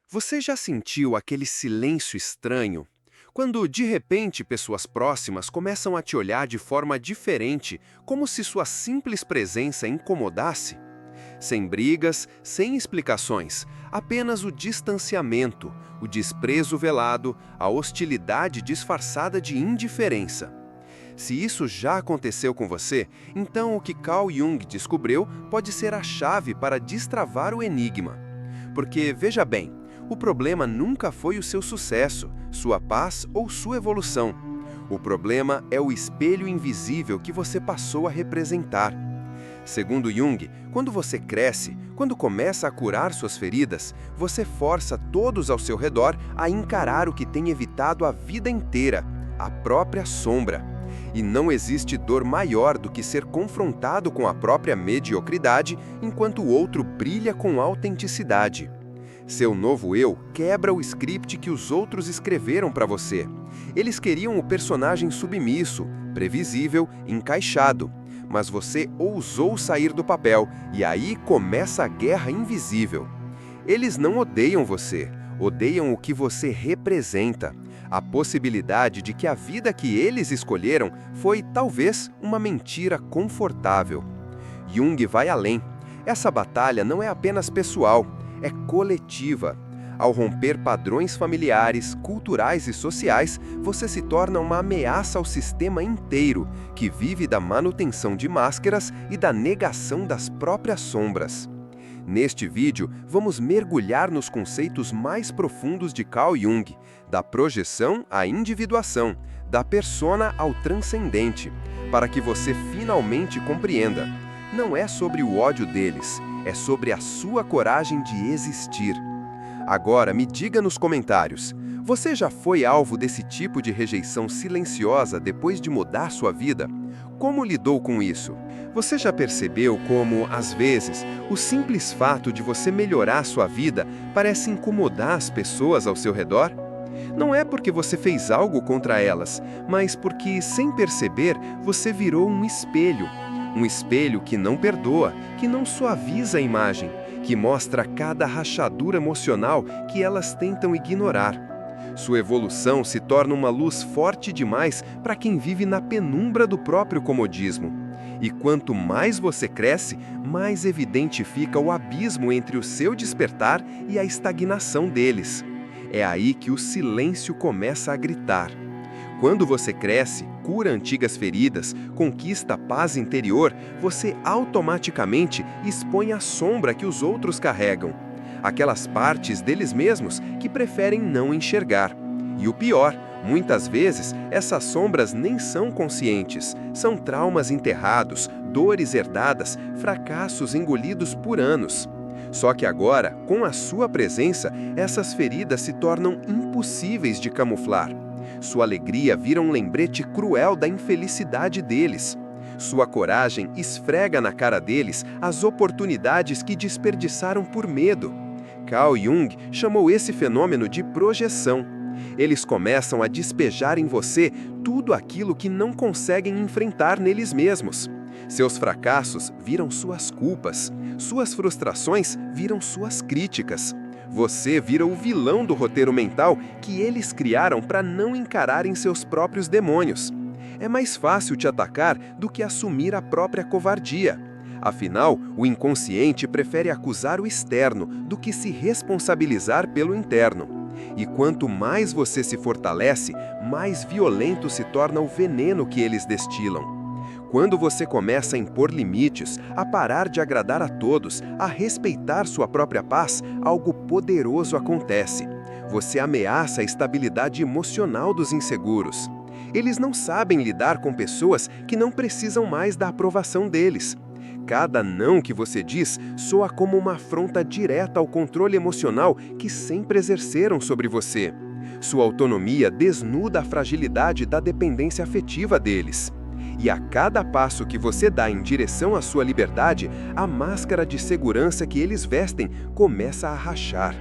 Você já sentiu aquele silêncio estranho? Quando, de repente, pessoas próximas começam a te olhar de forma diferente, como se sua simples presença incomodasse? Sem brigas, sem explicações, apenas o distanciamento, o desprezo velado, a hostilidade disfarçada de indiferença. Se isso já aconteceu com você, então o que Carl Jung descobriu pode ser a chave para destravar o enigma. Porque, veja bem, o problema nunca foi o seu sucesso, sua paz ou sua evolução. O problema é o espelho invisível que você passou a representar. Segundo Jung, quando você cresce, quando começa a curar suas feridas, você força todos ao seu redor a encarar o que tem evitado a vida inteira, a própria sombra. E não existe dor maior do que ser confrontado com a própria mediocridade enquanto o outro brilha com autenticidade. Seu novo eu quebra o script que os outros escreveram para você. Eles queriam o personagem submisso, previsível, encaixado. Mas você ousou sair do papel e aí começa a guerra invisível. Eles não odeiam você, odeiam o que você representa. A possibilidade de que a vida que eles escolheram foi, talvez, uma mentira confortável. Jung vai além. Essa batalha não é apenas pessoal, é coletiva. Ao romper padrões familiares, culturais e sociais, você se torna uma ameaça ao sistema inteiro, que vive da manutenção de máscaras e da negação das próprias sombras. Neste vídeo, vamos mergulhar nos conceitos mais profundos de Carl Jung, da projeção à individuação, da persona ao transcendente, para que você finalmente compreenda. Não é sobre o ódio deles, é sobre a sua coragem de existir. Agora, me diga nos comentários, você já foi alvo desse tipo de rejeição silenciosa depois de mudar sua vida? Como lidou com isso? Você já percebeu como, às vezes, o simples fato de você melhorar sua vida parece incomodar as pessoas ao seu redor? Não é porque você fez algo contra elas, mas porque, sem perceber, você virou um espelho. Um espelho que não perdoa, que não suaviza a imagem, que mostra cada rachadura emocional que elas tentam ignorar. Sua evolução se torna uma luz forte demais para quem vive na penumbra do próprio comodismo. E quanto mais você cresce, mais evidente fica o abismo entre o seu despertar e a estagnação deles. É aí que o silêncio começa a gritar. Quando você cresce, cura antigas feridas, conquista a paz interior, você automaticamente expõe a sombra que os outros carregam. Aquelas partes deles mesmos que preferem não enxergar. E o pior, muitas vezes, essas sombras nem são conscientes. São traumas enterrados, dores herdadas, fracassos engolidos por anos. Só que agora, com a sua presença, essas feridas se tornam impossíveis de camuflar. Sua alegria vira um lembrete cruel da infelicidade deles. Sua coragem esfrega na cara deles as oportunidades que desperdiçaram por medo. Carl Jung chamou esse fenômeno de projeção. Eles começam a despejar em você tudo aquilo que não conseguem enfrentar neles mesmos. Seus fracassos viram suas culpas. Suas frustrações viram suas críticas. Você vira o vilão do roteiro mental que eles criaram para não encararem seus próprios demônios. É mais fácil te atacar do que assumir a própria covardia. Afinal, o inconsciente prefere acusar o externo do que se responsabilizar pelo interno. E quanto mais você se fortalece, mais violento se torna o veneno que eles destilam. Quando você começa a impor limites, a parar de agradar a todos, a respeitar sua própria paz, algo poderoso acontece. Você ameaça a estabilidade emocional dos inseguros. Eles não sabem lidar com pessoas que não precisam mais da aprovação deles. Cada não que você diz soa como uma afronta direta ao controle emocional que sempre exerceram sobre você. Sua autonomia desnuda a fragilidade da dependência afetiva deles. E a cada passo que você dá em direção à sua liberdade, a máscara de segurança que eles vestem começa a rachar.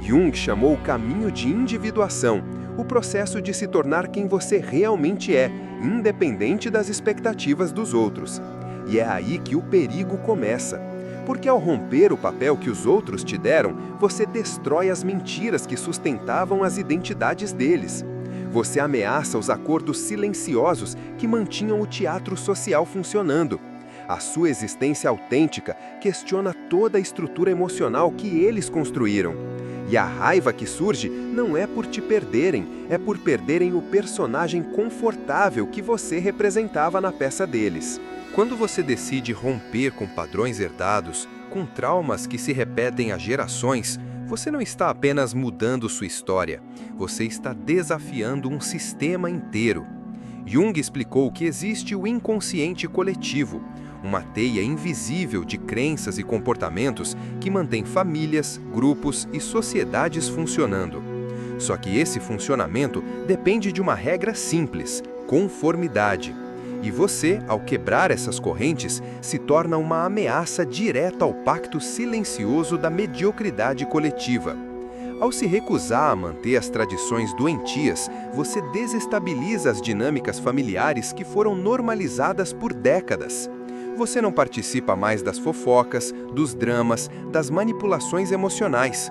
Jung chamou o caminho de individuação, o processo de se tornar quem você realmente é, independente das expectativas dos outros. E é aí que o perigo começa. Porque ao romper o papel que os outros te deram, você destrói as mentiras que sustentavam as identidades deles. Você ameaça os acordos silenciosos que mantinham o teatro social funcionando. A sua existência autêntica questiona toda a estrutura emocional que eles construíram. E a raiva que surge não é por te perderem, é por perderem o personagem confortável que você representava na peça deles. Quando você decide romper com padrões herdados, com traumas que se repetem há gerações, você não está apenas mudando sua história, você está desafiando um sistema inteiro. Jung explicou que existe o inconsciente coletivo, uma teia invisível de crenças e comportamentos que mantém famílias, grupos e sociedades funcionando. Só que esse funcionamento depende de uma regra simples: conformidade. E você, ao quebrar essas correntes, se torna uma ameaça direta ao pacto silencioso da mediocridade coletiva. Ao se recusar a manter as tradições doentias, você desestabiliza as dinâmicas familiares que foram normalizadas por décadas. Você não participa mais das fofocas, dos dramas, das manipulações emocionais.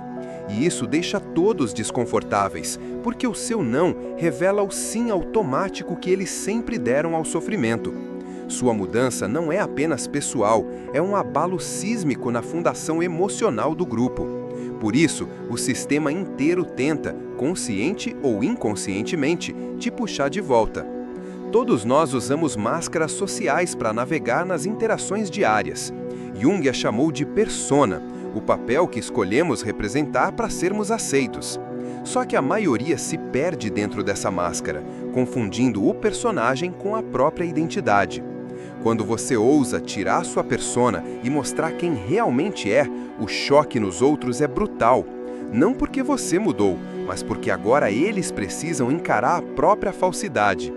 E isso deixa todos desconfortáveis, porque o seu não revela o sim automático que eles sempre deram ao sofrimento. Sua mudança não é apenas pessoal, é um abalo sísmico na fundação emocional do grupo. Por isso, o sistema inteiro tenta, consciente ou inconscientemente, te puxar de volta. Todos nós usamos máscaras sociais para navegar nas interações diárias. Jung a chamou de persona, o papel que escolhemos representar para sermos aceitos. Só que a maioria se perde dentro dessa máscara, confundindo o personagem com a própria identidade. Quando você ousa tirar sua persona e mostrar quem realmente é, o choque nos outros é brutal. Não porque você mudou, mas porque agora eles precisam encarar a própria falsidade.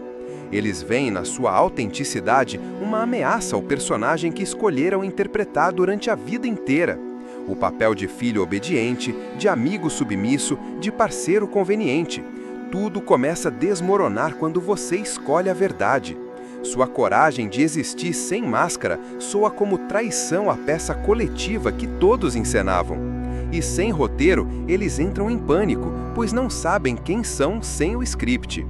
Eles veem na sua autenticidade uma ameaça ao personagem que escolheram interpretar durante a vida inteira. O papel de filho obediente, de amigo submisso, de parceiro conveniente. Tudo começa a desmoronar quando você escolhe a verdade. Sua coragem de existir sem máscara soa como traição à peça coletiva que todos encenavam. E sem roteiro, eles entram em pânico, pois não sabem quem são sem o script.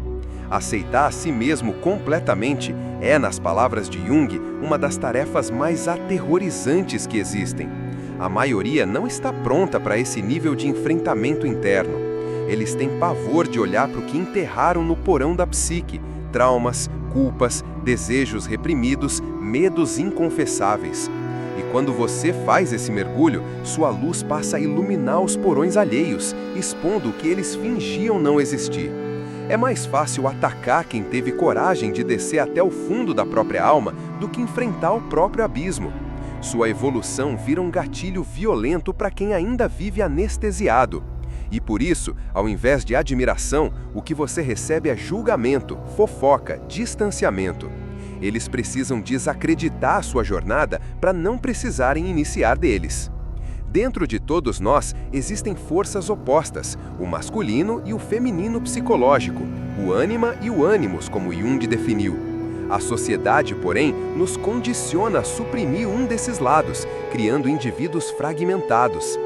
Aceitar a si mesmo completamente é, nas palavras de Jung, uma das tarefas mais aterrorizantes que existem. A maioria não está pronta para esse nível de enfrentamento interno. Eles têm pavor de olhar para o que enterraram no porão da psique: traumas, culpas, desejos reprimidos, medos inconfessáveis. E quando você faz esse mergulho, sua luz passa a iluminar os porões alheios, expondo o que eles fingiam não existir. É mais fácil atacar quem teve coragem de descer até o fundo da própria alma do que enfrentar o próprio abismo. Sua evolução vira um gatilho violento para quem ainda vive anestesiado. E por isso, ao invés de admiração, o que você recebe é julgamento, fofoca, distanciamento. Eles precisam desacreditar a sua jornada para não precisarem iniciar deles. Dentro de todos nós existem forças opostas, o masculino e o feminino psicológico, o ânima e o ânimos, como Jung definiu. A sociedade, porém, nos condiciona a suprimir um desses lados, criando indivíduos fragmentados.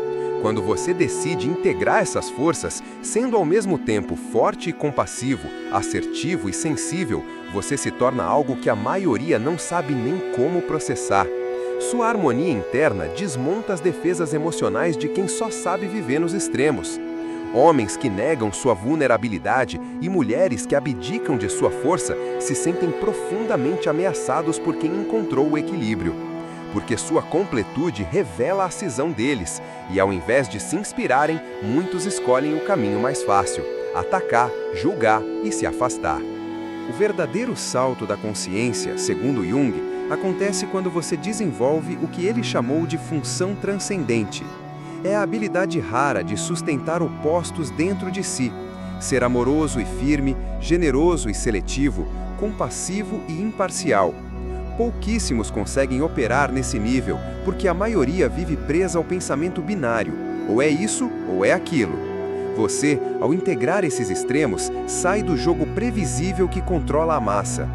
Quando você decide integrar essas forças, sendo ao mesmo tempo forte e compassivo, assertivo e sensível, você se torna algo que a maioria não sabe nem como processar. Sua harmonia interna desmonta as defesas emocionais de quem só sabe viver nos extremos. Homens que negam sua vulnerabilidade e mulheres que abdicam de sua força se sentem profundamente ameaçados por quem encontrou o equilíbrio. Porque sua completude revela a cisão deles, e ao invés de se inspirarem, muitos escolhem o caminho mais fácil: atacar, julgar e se afastar. O verdadeiro salto da consciência, segundo Jung, acontece quando você desenvolve o que ele chamou de função transcendente. É a habilidade rara de sustentar opostos dentro de si, ser amoroso e firme, generoso e seletivo, compassivo e imparcial. Pouquíssimos conseguem operar nesse nível, porque a maioria vive presa ao pensamento binário: ou é isso ou é aquilo. Você, ao integrar esses extremos, sai do jogo previsível que controla a massa.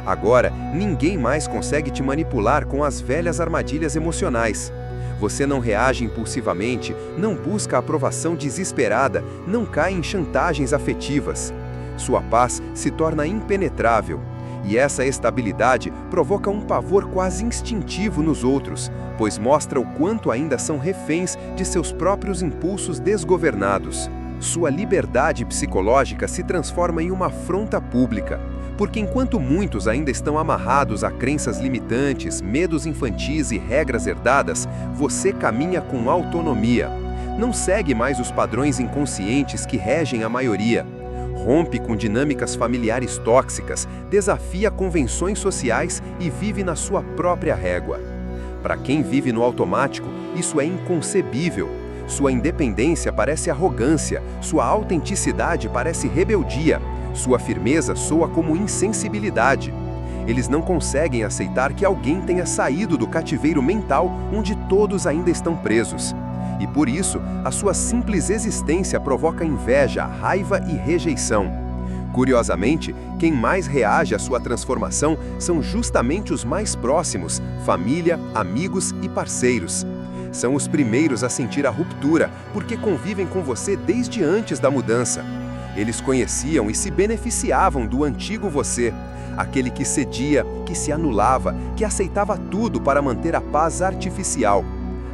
Agora, ninguém mais consegue te manipular com as velhas armadilhas emocionais. Você não reage impulsivamente, não busca aprovação desesperada, não cai em chantagens afetivas. Sua paz se torna impenetrável. E essa estabilidade provoca um pavor quase instintivo nos outros, pois mostra o quanto ainda são reféns de seus próprios impulsos desgovernados. Sua liberdade psicológica se transforma em uma afronta pública, porque enquanto muitos ainda estão amarrados a crenças limitantes, medos infantis e regras herdadas, você caminha com autonomia. Não segue mais os padrões inconscientes que regem a maioria. Rompe com dinâmicas familiares tóxicas, desafia convenções sociais e vive na sua própria régua. Para quem vive no automático, isso é inconcebível. Sua independência parece arrogância, sua autenticidade parece rebeldia, sua firmeza soa como insensibilidade. Eles não conseguem aceitar que alguém tenha saído do cativeiro mental onde todos ainda estão presos. E por isso, a sua simples existência provoca inveja, raiva e rejeição. Curiosamente, quem mais reage à sua transformação são justamente os mais próximos, família, amigos e parceiros. São os primeiros a sentir a ruptura, porque convivem com você desde antes da mudança. Eles conheciam e se beneficiavam do antigo você, aquele que cedia, que se anulava, que aceitava tudo para manter a paz artificial.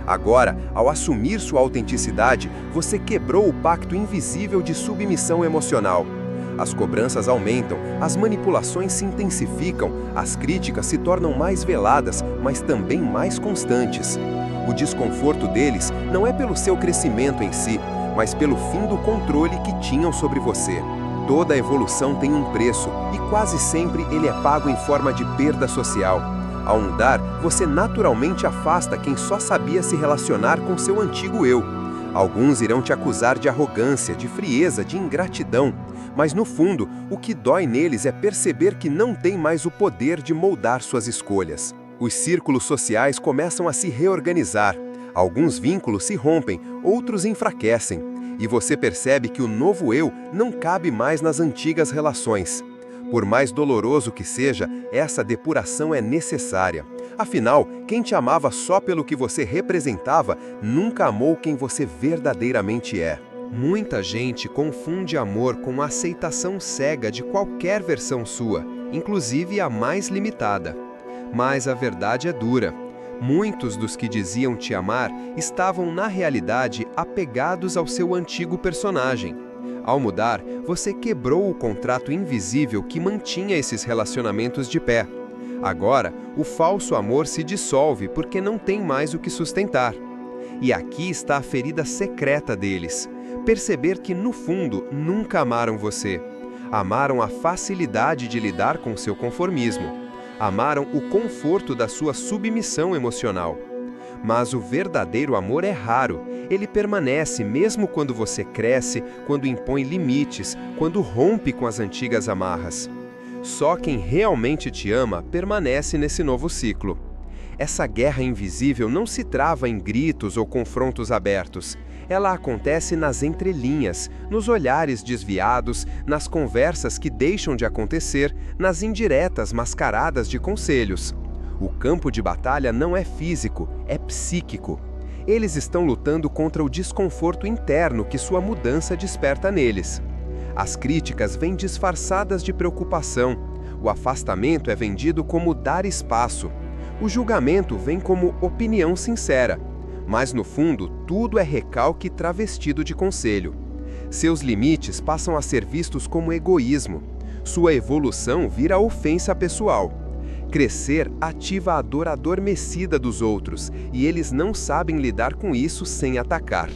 Agora, ao assumir sua autenticidade, você quebrou o pacto invisível de submissão emocional. As cobranças aumentam, as manipulações se intensificam, as críticas se tornam mais veladas, mas também mais constantes. O desconforto deles não é pelo seu crescimento em si, mas pelo fim do controle que tinham sobre você. Toda evolução tem um preço, e quase sempre ele é pago em forma de perda social. Ao mudar, você naturalmente afasta quem só sabia se relacionar com seu antigo eu. Alguns irão te acusar de arrogância, de frieza, de ingratidão, mas no fundo, o que dói neles é perceber que não tem mais o poder de moldar suas escolhas. Os círculos sociais começam a se reorganizar. Alguns vínculos se rompem, outros enfraquecem, e você percebe que o novo eu não cabe mais nas antigas relações. Por mais doloroso que seja, essa depuração é necessária. Afinal, quem te amava só pelo que você representava, nunca amou quem você verdadeiramente é. Muita gente confunde amor com a aceitação cega de qualquer versão sua, inclusive a mais limitada. Mas a verdade é dura. Muitos dos que diziam te amar estavam, na realidade, apegados ao seu antigo personagem. Ao mudar, você quebrou o contrato invisível que mantinha esses relacionamentos de pé. Agora, o falso amor se dissolve porque não tem mais o que sustentar. E aqui está a ferida secreta deles. Perceber que, no fundo, nunca amaram você. Amaram a facilidade de lidar com seu conformismo. Amaram o conforto da sua submissão emocional. Mas o verdadeiro amor é raro. Ele permanece mesmo quando você cresce, quando impõe limites, quando rompe com as antigas amarras. Só quem realmente te ama permanece nesse novo ciclo. Essa guerra invisível não se trava em gritos ou confrontos abertos. Ela acontece nas entrelinhas, nos olhares desviados, nas conversas que deixam de acontecer, nas indiretas mascaradas de conselhos. O campo de batalha não é físico, é psíquico. Eles estão lutando contra o desconforto interno que sua mudança desperta neles. As críticas vêm disfarçadas de preocupação. O afastamento é vendido como dar espaço. O julgamento vem como opinião sincera. Mas no fundo, tudo é recalque travestido de conselho. Seus limites passam a ser vistos como egoísmo. Sua evolução vira ofensa pessoal. Crescer ativa a dor adormecida dos outros, e eles não sabem lidar com isso sem atacar.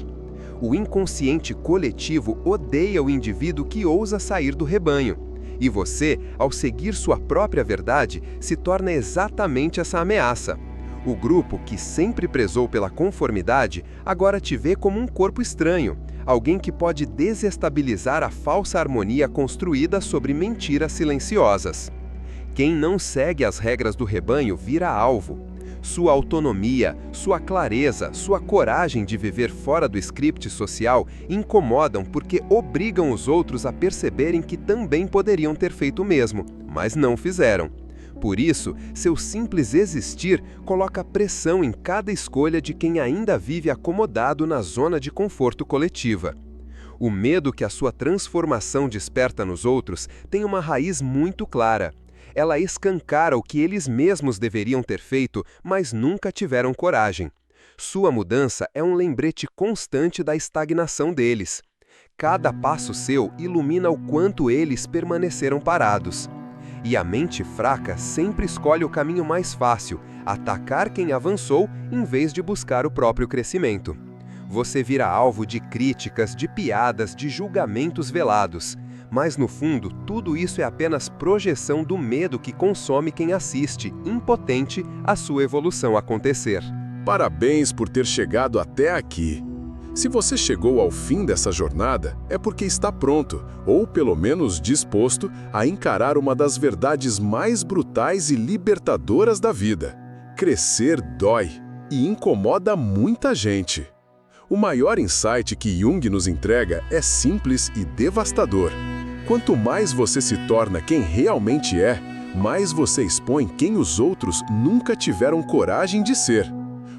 O inconsciente coletivo odeia o indivíduo que ousa sair do rebanho. E você, ao seguir sua própria verdade, se torna exatamente essa ameaça. O grupo, que sempre prezou pela conformidade, agora te vê como um corpo estranho, alguém que pode desestabilizar a falsa harmonia construída sobre mentiras silenciosas. Quem não segue as regras do rebanho vira alvo. Sua autonomia, sua clareza, sua coragem de viver fora do script social incomodam porque obrigam os outros a perceberem que também poderiam ter feito o mesmo, mas não fizeram. Por isso, seu simples existir coloca pressão em cada escolha de quem ainda vive acomodado na zona de conforto coletiva. O medo que a sua transformação desperta nos outros tem uma raiz muito clara. Ela escancara o que eles mesmos deveriam ter feito, mas nunca tiveram coragem. Sua mudança é um lembrete constante da estagnação deles. Cada passo seu ilumina o quanto eles permaneceram parados. E a mente fraca sempre escolhe o caminho mais fácil, atacar quem avançou em vez de buscar o próprio crescimento. Você vira alvo de críticas, de piadas, de julgamentos velados. Mas no fundo, tudo isso é apenas projeção do medo que consome quem assiste, impotente, a sua evolução acontecer. Parabéns por ter chegado até aqui. Se você chegou ao fim dessa jornada, é porque está pronto, ou pelo menos disposto, a encarar uma das verdades mais brutais e libertadoras da vida. Crescer dói e incomoda muita gente. O maior insight que Jung nos entrega é simples e devastador. Quanto mais você se torna quem realmente é, mais você expõe quem os outros nunca tiveram coragem de ser.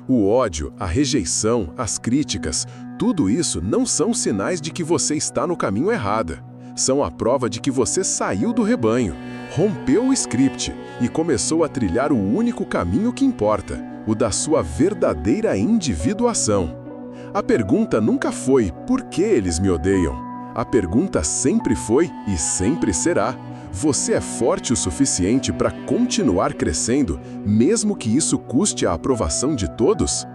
O ódio, a rejeição, as críticas, tudo isso não são sinais de que você está no caminho errado. São a prova de que você saiu do rebanho, rompeu o script e começou a trilhar o único caminho que importa, o da sua verdadeira individuação. A pergunta nunca foi por que eles me odeiam. A pergunta sempre foi e sempre será: você é forte o suficiente para continuar crescendo, mesmo que isso custe a aprovação de todos?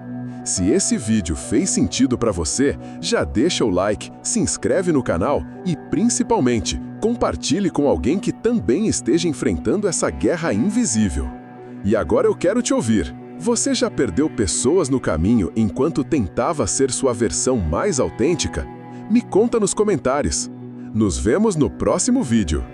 Se esse vídeo fez sentido para você, já deixa o like, se inscreve no canal e, principalmente, compartilhe com alguém que também esteja enfrentando essa guerra invisível. E agora eu quero te ouvir. Você já perdeu pessoas no caminho enquanto tentava ser sua versão mais autêntica? Me conta nos comentários. Nos vemos no próximo vídeo.